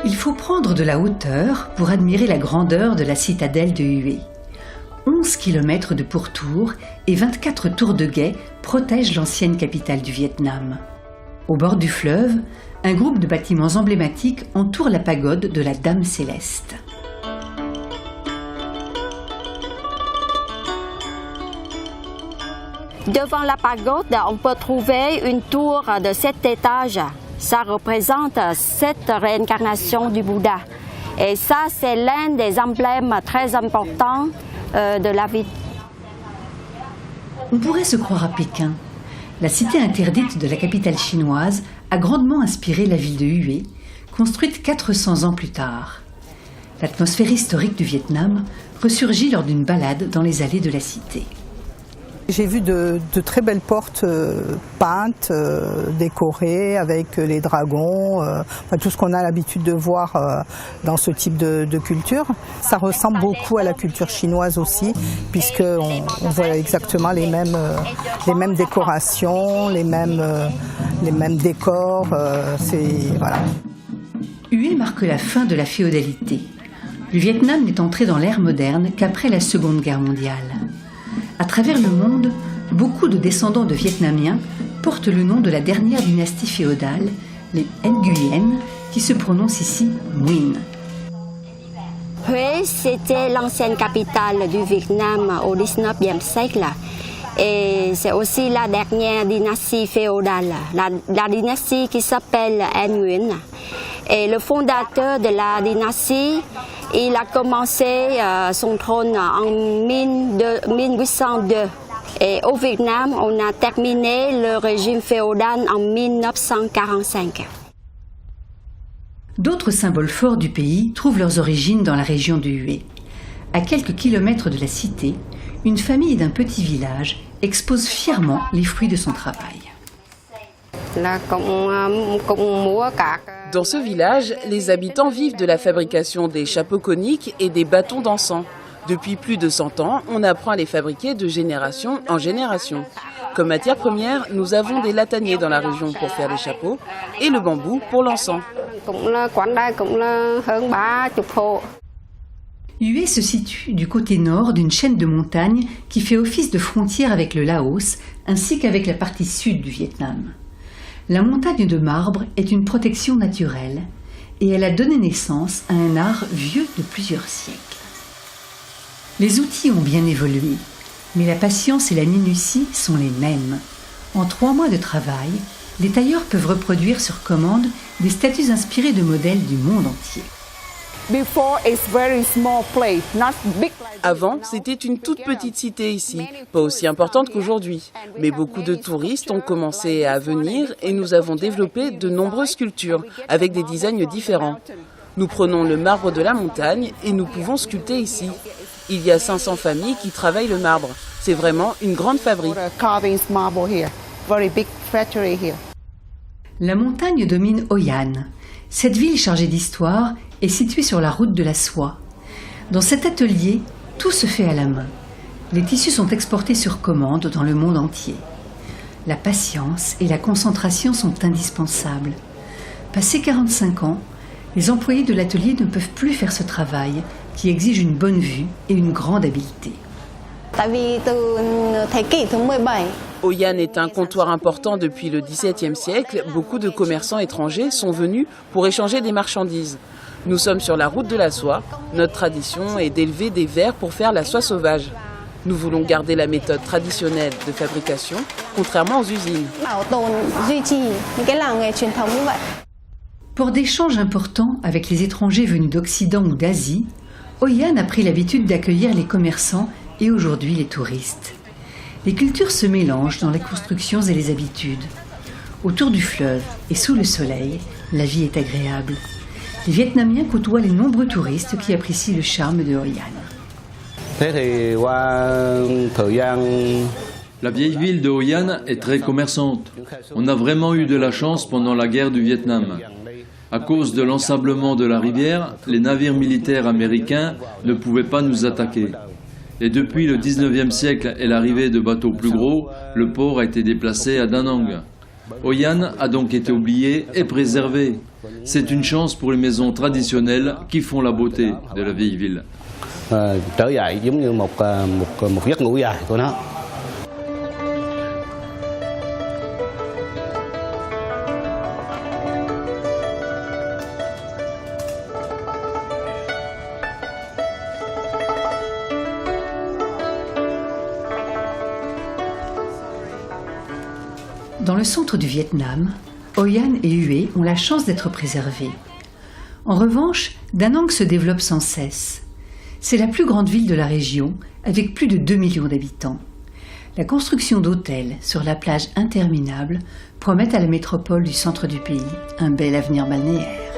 Il faut prendre de la hauteur pour admirer la grandeur de la citadelle de Hue. 11 km de pourtour et 24 tours de guet protègent l'ancienne capitale du Vietnam. Au bord du fleuve, un groupe de bâtiments emblématiques entoure la pagode de la Dame Céleste. Devant la pagode, on peut trouver une tour de 7 étages. Ça représente 7 réincarnations du Bouddha. Et ça, c'est l'un des emblèmes très importants de la vie. On pourrait se croire à Pékin. La cité interdite de la capitale chinoise a grandement inspiré la ville de Hue, construite 400 ans plus tard. L'atmosphère historique du Vietnam ressurgit lors d'une balade dans les allées de la cité. J'ai vu de très belles portes peintes, décorées avec les dragons, tout ce qu'on a l'habitude de voir dans ce type de culture. Ça ressemble beaucoup à la culture chinoise aussi, puisqu'on voit exactement les mêmes décorations, les mêmes décors. Voilà. Hue marque la fin de la féodalité. Le Vietnam n'est entré dans l'ère moderne qu'après la Seconde Guerre mondiale. À travers le monde, beaucoup de descendants de Vietnamiens portent le nom de la dernière dynastie féodale, les Nguyen, qui se prononcent ici Nguyen. Hue, c'était l'ancienne capitale du Vietnam au XIXe siècle. Et c'est aussi la dernière dynastie féodale, la dynastie qui s'appelle Nguyen. Et le fondateur de la dynastie, il a commencé son trône en 1802. Et au Vietnam, on a terminé le régime féodal en 1945. D'autres symboles forts du pays trouvent leurs origines dans la région de Hue. À quelques kilomètres de la cité, une famille d'un petit village expose fièrement les fruits de son travail. Dans ce village, les habitants vivent de la fabrication des chapeaux coniques et des bâtons d'encens. Depuis plus de 100 ans, on apprend à les fabriquer de génération en génération. Comme matière première, nous avons des lataniers dans la région pour faire les chapeaux et le bambou pour l'encens. Hue se situe du côté nord d'une chaîne de montagnes qui fait office de frontière avec le Laos ainsi qu'avec la partie sud du Vietnam. La montagne de marbre est une protection naturelle et elle a donné naissance à un art vieux de plusieurs siècles. Les outils ont bien évolué, mais la patience et la minutie sont les mêmes. En 3 mois de travail, les tailleurs peuvent reproduire sur commande des statues inspirées de modèles du monde entier. Avant, c'était une toute petite cité ici, pas aussi importante qu'aujourd'hui. Mais beaucoup de touristes ont commencé à venir et nous avons développé de nombreuses sculptures avec des designs différents. Nous prenons le marbre de la montagne et nous pouvons sculpter ici. Il y a 500 familles qui travaillent le marbre. C'est vraiment une grande fabrique. La montagne domine Hoi An. Cette ville chargée d'histoire est située sur la route de la soie. Dans cet atelier, tout se fait à la main. Les tissus sont exportés sur commande dans le monde entier. La patience et la concentration sont indispensables. Passé 45 ans, les employés de l'atelier ne peuvent plus faire ce travail qui exige une bonne vue et une grande habileté. Hoi An est un comptoir important depuis le XVIIe siècle. Beaucoup de commerçants étrangers sont venus pour échanger des marchandises. Nous sommes sur la route de la soie. Notre tradition est d'élever des vers pour faire la soie sauvage. Nous voulons garder la méthode traditionnelle de fabrication, contrairement aux usines. Pour d'échanges importants avec les étrangers venus d'Occident ou d'Asie, Hoi An a pris l'habitude d'accueillir les commerçants et aujourd'hui les touristes. Les cultures se mélangent dans les constructions et les habitudes. Autour du fleuve et sous le soleil, la vie est agréable. Les Vietnamiens côtoient les nombreux touristes qui apprécient le charme de Hoi An. La vieille ville de Hoi An est très commerçante. On a vraiment eu de la chance pendant la guerre du Vietnam. À cause de l'ensablement de la rivière, les navires militaires américains ne pouvaient pas nous attaquer. Et depuis le 19e siècle et l'arrivée de bateaux plus gros, le port a été déplacé à Da Nang. Hoi An a donc été oublié et préservé. C'est une chance pour les maisons traditionnelles qui font la beauté de la vieille ville. Trở dậy giống như một giấc ngủ dài của nó. Dans le centre du Vietnam, Hoi An et Hue ont la chance d'être préservés. En revanche, Da Nang se développe sans cesse. C'est la plus grande ville de la région, avec plus de 2 millions d'habitants. La construction d'hôtels sur la plage interminable promet à la métropole du centre du pays un bel avenir balnéaire.